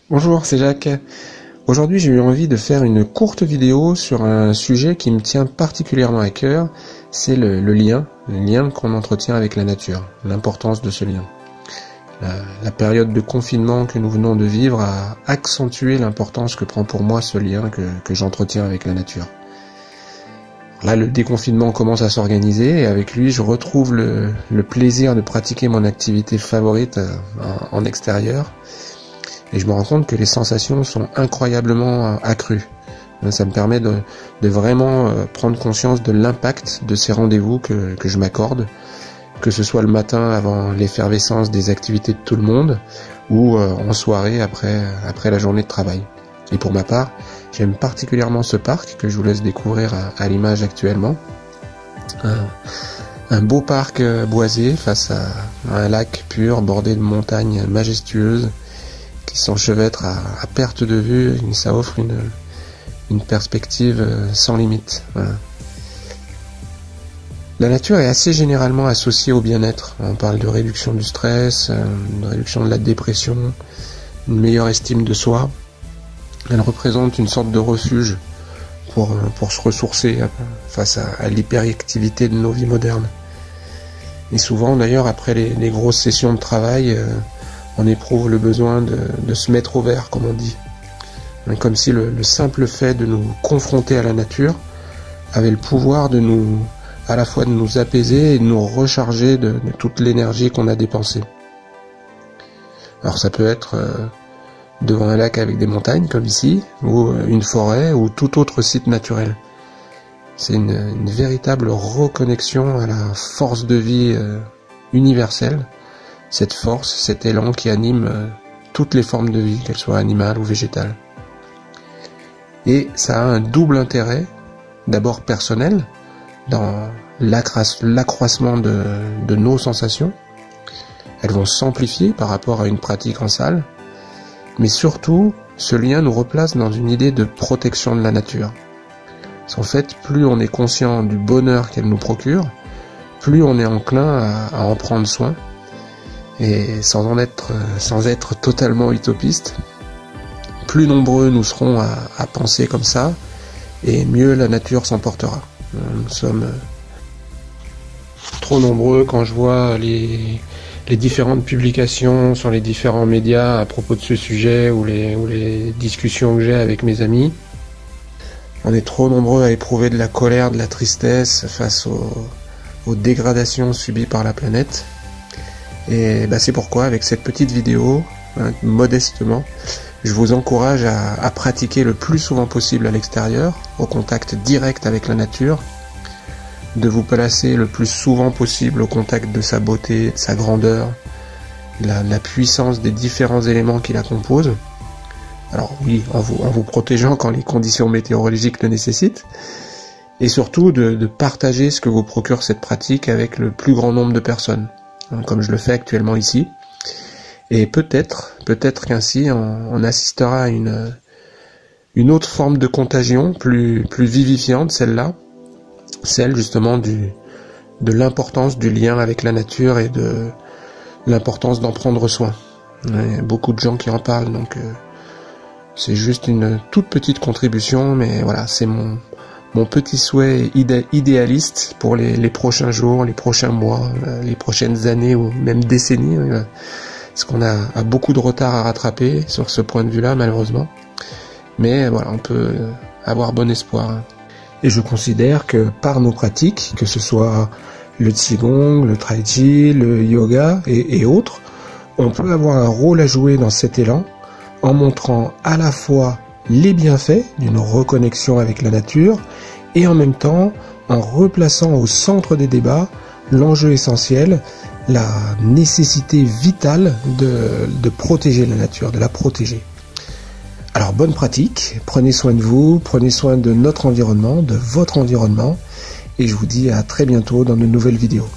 Bonjour, c'est Jacques. Aujourd'hui, j'ai eu envie de faire une courte vidéo sur un sujet qui me tient particulièrement à cœur, c'est le lien qu'on entretient avec la nature, l'importance de ce lien. La période de confinement que nous venons de vivre a accentué l'importance que prend pour moi ce lien que j'entretiens avec la nature. Là, le déconfinement commence à s'organiser et avec lui, je retrouve le plaisir de pratiquer mon activité favorite en extérieur. Et je me rends compte que les sensations sont incroyablement accrues. Ça me permet de vraiment prendre conscience de l'impact de ces rendez-vous que je m'accorde, que ce soit le matin avant l'effervescence des activités de tout le monde, ou en soirée après la journée de travail. Et pour ma part, j'aime particulièrement ce parc que je vous laisse découvrir à l'image actuellement. Un beau parc boisé face à un lac pur bordé de montagnes majestueuses qui s'enchevêtrent à perte de vue, et ça offre une perspective sans limite. Voilà. La nature est assez généralement associée au bien-être. On parle de réduction du stress, de réduction de la dépression, une meilleure estime de soi. Elle représente une sorte de refuge pour se ressourcer face à l'hyperactivité de nos vies modernes. Et souvent d'ailleurs après les grosses sessions de travail, on éprouve le besoin de se mettre au vert, comme on dit. Comme si le simple fait de nous confronter à la nature avait le pouvoir à la fois de nous apaiser et de nous recharger de toute l'énergie qu'on a dépensée. Alors ça peut être devant un lac avec des montagnes, comme ici, ou une forêt, ou tout autre site naturel. C'est une véritable reconnexion à la force de vie universelle, cette force, cet élan qui anime toutes les formes de vie, qu'elles soient animales ou végétales. Et ça a un double intérêt, d'abord personnel, dans l'accroissement de nos sensations. Elles vont s'amplifier par rapport à une pratique en salle, mais surtout, ce lien nous replace dans une idée de protection de la nature. En fait, plus on est conscient du bonheur qu'elle nous procure, plus on est enclin à en prendre soin, et sans être totalement utopiste, plus nombreux nous serons à penser comme ça, et mieux la nature s'en portera. Nous sommes trop nombreux quand je vois les différentes publications sur les différents médias à propos de ce sujet, ou les discussions que j'ai avec mes amis. On est trop nombreux à éprouver de la colère, de la tristesse face aux dégradations subies par la planète. Et c'est pourquoi, avec cette petite vidéo, modestement, je vous encourage à pratiquer le plus souvent possible à l'extérieur, au contact direct avec la nature, de vous placer le plus souvent possible au contact de sa beauté, de sa grandeur, la puissance des différents éléments qui la composent. Alors oui, en vous protégeant quand les conditions météorologiques le nécessitent, et surtout de partager ce que vous procure cette pratique avec le plus grand nombre de personnes, comme je le fais actuellement ici. Et peut-être qu'ainsi on assistera à une autre forme de contagion, plus vivifiante, celle justement de l'importance du lien avec la nature et de l'importance d'en prendre soin. Il y a beaucoup de gens qui en parlent, donc c'est juste une toute petite contribution, mais voilà, c'est mon petit souhait idéaliste pour les prochains jours, les prochains mois, les prochaines années ou même décennies, parce qu'on a beaucoup de retard à rattraper sur ce point de vue-là, malheureusement. Mais voilà, on peut avoir bon espoir. Et je considère que par nos pratiques, que ce soit le Qigong, le Tai Chi, le yoga et autres, on peut avoir un rôle à jouer dans cet élan, en montrant à la fois les bienfaits d'une reconnexion avec la nature, et en même temps en replaçant au centre des débats l'enjeu essentiel, la nécessité vitale de protéger la nature, de la protéger. Alors bonne pratique, prenez soin de vous, prenez soin de notre environnement, de votre environnement, et je vous dis à très bientôt dans de nouvelles vidéos.